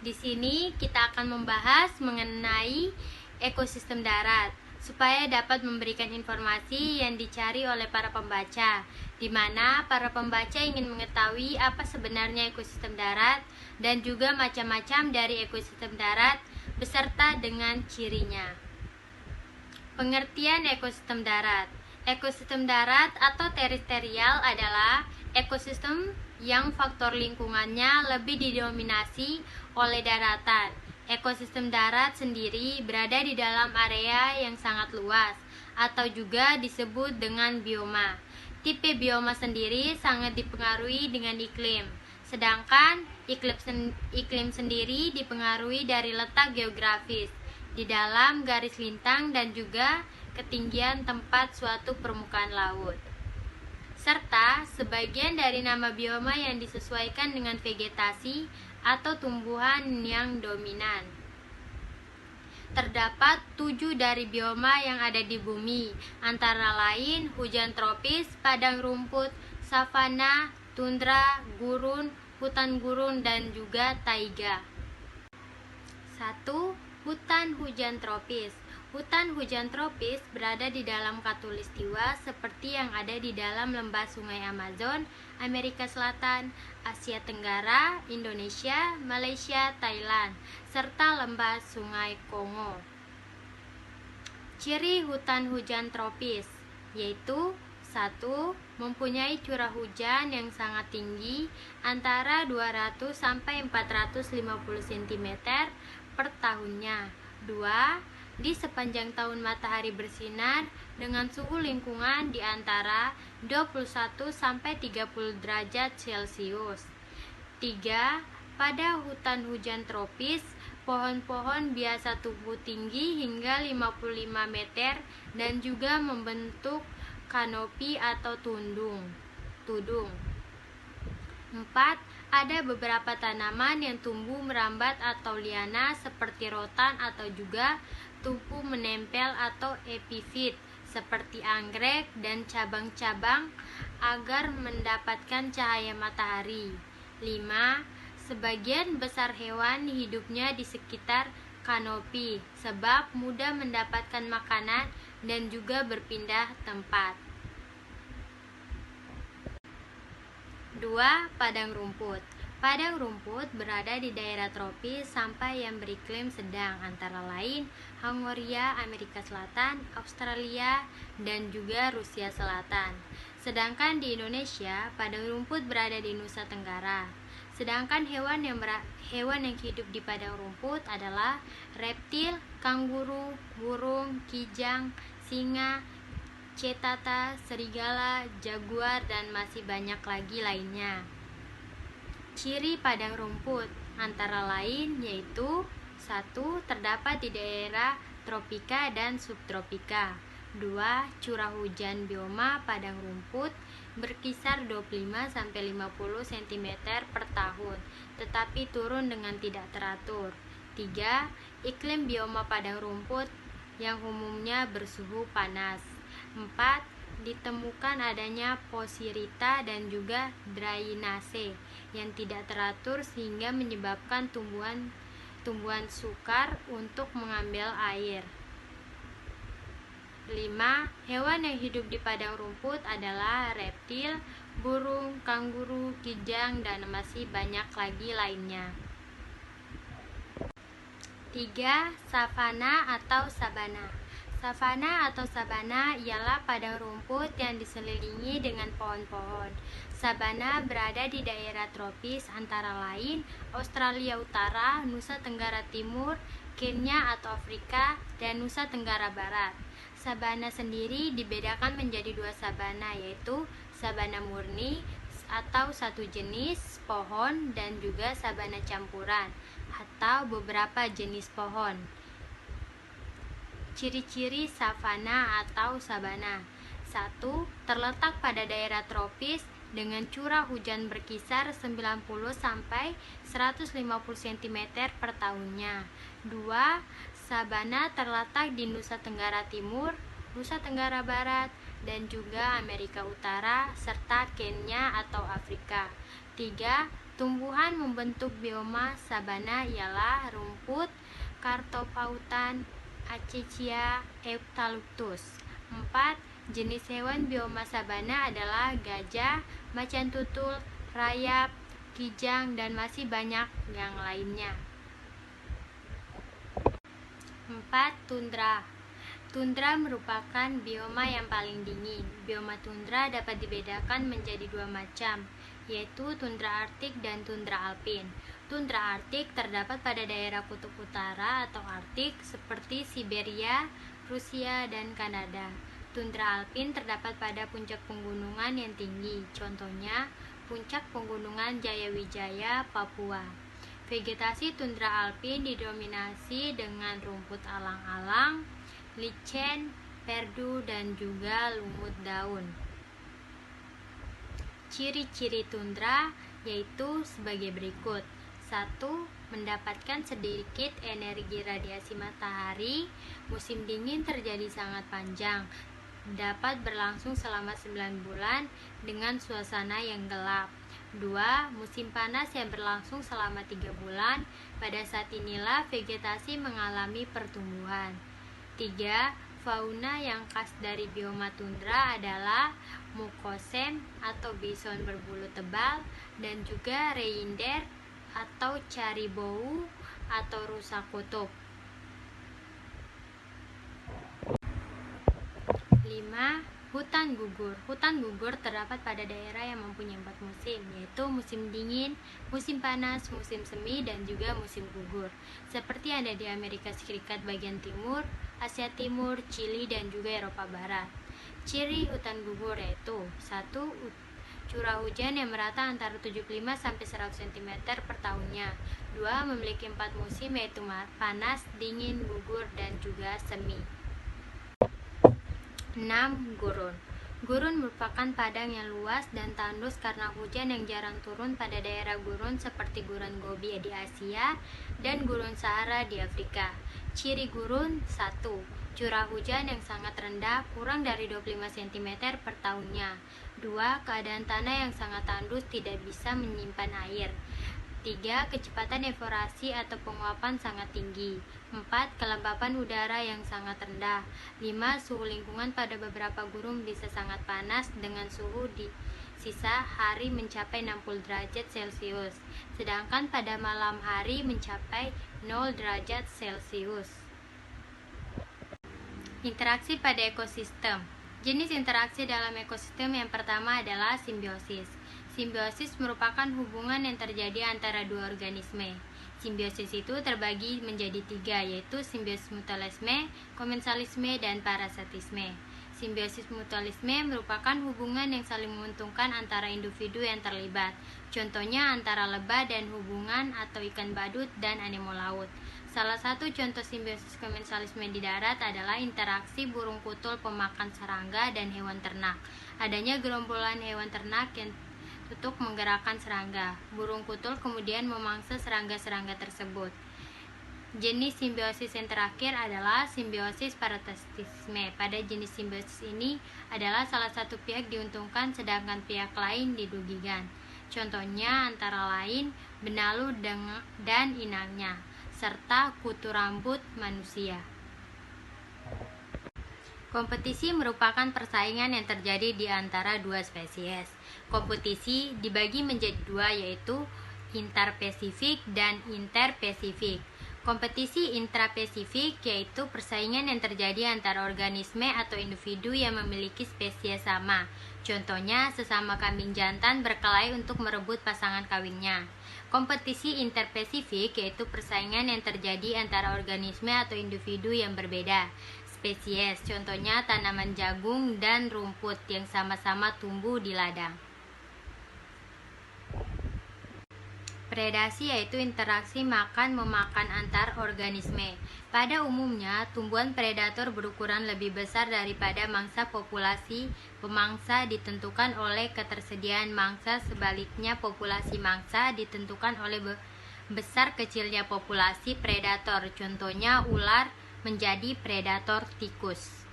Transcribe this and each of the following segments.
Di sini kita akan membahas mengenai ekosistem darat supaya dapat memberikan informasi yang dicari oleh para pembaca, di mana para pembaca ingin mengetahui apa sebenarnya ekosistem darat dan juga macam-macam dari ekosistem darat beserta dengan cirinya. Pengertian ekosistem darat. Ekosistem darat atau teritorial adalah ekosistem yang faktor lingkungannya lebih didominasi oleh daratan. Ekosistem darat sendiri berada di dalam area yang sangat luas atau juga disebut dengan bioma. Tipe bioma sendiri sangat dipengaruhi dengan iklim, sedangkan iklim sendiri dipengaruhi dari letak geografis di dalam garis lintang dan juga ketinggian tempat suatu permukaan laut, serta sebagian dari nama bioma yang disesuaikan dengan vegetasi atau tumbuhan yang dominan. Terdapat 7 dari bioma yang ada di bumi, antara lain hujan tropis, padang rumput, savana, tundra, gurun, hutan gurun, dan juga taiga. 1. Hutan hujan tropis. Hutan hujan tropis berada di dalam khatulistiwa seperti yang ada di dalam lembah sungai Amazon, Amerika Selatan, Asia Tenggara, Indonesia, Malaysia, Thailand, serta lembah sungai Kongo. Ciri hutan hujan tropis yaitu 1. Mempunyai curah hujan yang sangat tinggi antara 200 sampai 450 cm per tahunnya. 2. Di sepanjang tahun matahari bersinar dengan suhu lingkungan di antara 21 sampai 30 derajat Celcius. 3. Pada hutan hujan tropis, pohon-pohon biasa tumbuh tinggi hingga 55 meter dan juga membentuk kanopi atau tudung. 4. Ada beberapa tanaman yang tumbuh merambat atau liana seperti rotan atau juga tumbuh menempel atau epifit seperti anggrek dan cabang-cabang agar mendapatkan cahaya matahari. 5. Sebagian besar hewan hidupnya di sekitar kanopi sebab mudah mendapatkan makanan dan juga berpindah tempat. 2. Padang rumput. Padang rumput berada di daerah tropis sampai yang beriklim sedang, antara lain Hongaria, Amerika Selatan, Australia, dan juga Rusia Selatan. Sedangkan di Indonesia, padang rumput berada di Nusa Tenggara. Sedangkan hewan yang hidup di padang rumput adalah reptil, kanguru, burung, kijang, singa, cetata, serigala, jaguar, dan masih banyak lagi lainnya. Ciri padang rumput antara lain yaitu 1. Terdapat di daerah tropika dan subtropika. 2. Curah hujan bioma padang rumput berkisar 25 sampai 50 cm per tahun, tetapi turun dengan tidak teratur. 3. Iklim bioma padang rumput yang umumnya bersuhu panas. 4. Ditemukan adanya posirita dan juga drainase yang tidak teratur sehingga menyebabkan tumbuhan sukar untuk mengambil air. 5. Hewan yang hidup di padang rumput adalah reptil, burung, kanguru, kijang, dan masih banyak lagi lainnya. 3. Savana atau sabana. Savana atau sabana ialah padang rumput yang diselilingi dengan pohon-pohon. Sabana berada di daerah tropis antara lain Australia Utara, Nusa Tenggara Timur, Kenya atau Afrika, dan Nusa Tenggara Barat. Sabana sendiri dibedakan menjadi 2 sabana, yaitu sabana murni atau satu jenis pohon dan juga sabana campuran atau beberapa jenis pohon. Ciri-ciri savana atau sabana. 1. Terletak pada daerah tropis dengan curah hujan berkisar 90 sampai 150 cm per tahunnya. 2. Sabana terletak di Nusa Tenggara Timur, Nusa Tenggara Barat, dan juga Amerika Utara serta Kenya atau Afrika. 3. Tumbuhan membentuk bioma sabana ialah rumput, Cartopautan, Acacia, Eucalyptus. 4. Jenis hewan bioma sabana adalah gajah, macan tutul, rayap, kijang, dan masih banyak yang lainnya. 4. Tundra. Tundra merupakan bioma yang paling dingin. Bioma tundra dapat dibedakan menjadi dua macam, yaitu tundra arktik dan tundra alpin. Tundra arktik terdapat pada daerah kutub utara atau arktik seperti Siberia, Rusia, dan Kanada. Tundra alpin terdapat pada puncak pegunungan yang tinggi, contohnya puncak pegunungan Jayawijaya, Papua. Vegetasi tundra alpin didominasi dengan rumput alang-alang, lichen, perdu, dan juga lumut daun. Ciri-ciri tundra yaitu sebagai berikut. 1. Mendapatkan sedikit energi radiasi matahari. Musim dingin terjadi sangat panjang, dapat berlangsung selama 9 bulan dengan suasana yang gelap. 2. Musim panas yang berlangsung selama 3 bulan. Pada saat inilah vegetasi mengalami pertumbuhan. 3. Fauna yang khas dari bioma tundra adalah mukosem atau bison berbulu tebal, dan juga reindeer atau caribou atau rusa kutub. 5. Hutan gugur. Hutan gugur terdapat pada daerah yang mempunyai 4 musim, yaitu musim dingin, musim panas, musim semi, dan juga musim gugur. Seperti ada di Amerika Serikat bagian timur, Asia Timur, Chili, dan juga Eropa Barat. Ciri hutan gugur yaitu 1. Curah hujan yang merata antara 75 sampai 100 cm per tahunnya. 2. Memiliki 4 musim yaitu panas, dingin, gugur, dan juga semi. 6. Gurun. Gurun merupakan padang yang luas dan tandus karena hujan yang jarang turun pada daerah gurun seperti gurun Gobi di Asia dan gurun Sahara di Afrika. Ciri gurun 1. Curah hujan yang sangat rendah, kurang dari 25 cm per tahunnya. 2. Keadaan tanah yang sangat tandus, tidak bisa menyimpan air. 3. Kecepatan evaporasi atau penguapan sangat tinggi. 4. Kelembapan udara yang sangat rendah. 5. Suhu lingkungan pada beberapa gurun bisa sangat panas dengan suhu di sisa hari mencapai 60 derajat Celcius, sedangkan pada malam hari mencapai 0 derajat Celcius. Interaksi pada ekosistem. Jenis interaksi dalam ekosistem yang pertama adalah simbiosis. Simbiosis merupakan hubungan yang terjadi antara dua organisme. Simbiosis itu terbagi menjadi 3, yaitu simbiosis mutualisme, komensalisme, dan parasitisme. Simbiosis mutualisme merupakan hubungan yang saling menguntungkan antara individu yang terlibat. Contohnya antara lebah dan hubungan atau ikan badut dan anemon laut. Salah satu contoh simbiosis komensalisme di darat adalah interaksi burung kutul pemakan serangga dan hewan ternak. Adanya gerombolan hewan ternak yang untuk menggerakkan serangga. Burung kutul kemudian memangsa serangga-serangga tersebut. Jenis simbiosis yang terakhir adalah simbiosis parasitisme. Pada jenis simbiosis ini adalah salah satu pihak diuntungkan sedangkan pihak lain dirugikan. Contohnya antara lain benalu dan inangnya, serta kutu rambut manusia. Kompetisi merupakan persaingan yang terjadi di antara dua spesies. Kompetisi dibagi menjadi dua, yaitu interspesifik dan interspesifik. Kompetisi intraspesifik yaitu persaingan yang terjadi antara organisme atau individu yang memiliki spesies sama. Contohnya sesama kambing jantan berkelahi untuk merebut pasangan kawinnya. Kompetisi interspesifik yaitu persaingan yang terjadi antara organisme atau individu yang berbeda spesies, contohnya tanaman jagung dan rumput yang sama-sama tumbuh di ladang. Predasi yaitu interaksi makan-memakan antar organisme. Pada umumnya, tumbuhan predator berukuran lebih besar daripada mangsa. Populasi pemangsa ditentukan oleh ketersediaan mangsa, sebaliknya populasi mangsa ditentukan oleh besar kecilnya populasi predator, contohnya ular menjadi predator tikus.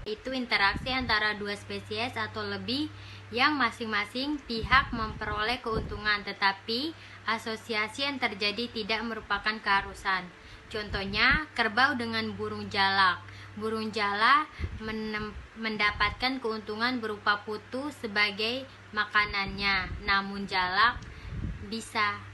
Itu interaksi antara dua spesies atau lebih yang masing-masing pihak memperoleh keuntungan, tetapi asosiasi yang terjadi tidak merupakan keharusan. Contohnya, kerbau dengan burung jalak. Burung jalak mendapatkan keuntungan berupa putu sebagai makanannya, namun jalak bisa.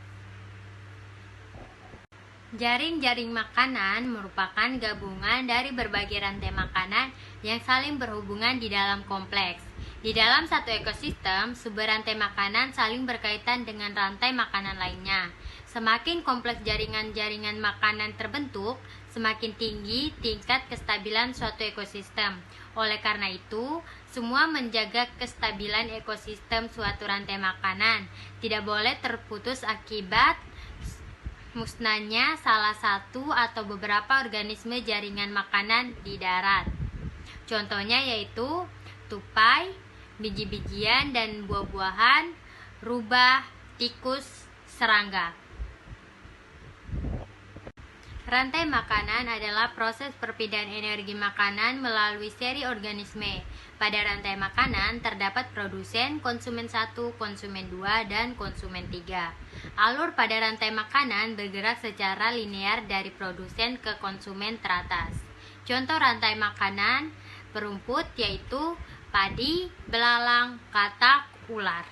Jaring-jaring makanan merupakan gabungan dari berbagai rantai makanan yang saling berhubungan di dalam kompleks. Di dalam satu ekosistem, sumber rantai makanan saling berkaitan dengan rantai makanan lainnya. Semakin kompleks jaringan-jaringan makanan terbentuk, semakin tinggi tingkat kestabilan suatu ekosistem. Oleh karena itu, semua menjaga kestabilan ekosistem suatu rantai makanan tidak boleh terputus akibat musnahnya salah satu atau beberapa organisme jaringan makanan di darat. Contohnya yaitu tupai, biji-bijian dan buah-buahan, rubah, tikus, serangga. Rantai makanan adalah proses perpindahan energi makanan melalui seri organisme. Pada rantai makanan terdapat produsen, konsumen 1, konsumen 2, dan konsumen 3. Alur pada rantai makanan bergerak secara linear dari produsen ke konsumen teratas. Contoh rantai makanan perumput yaitu padi, belalang, katak, ular.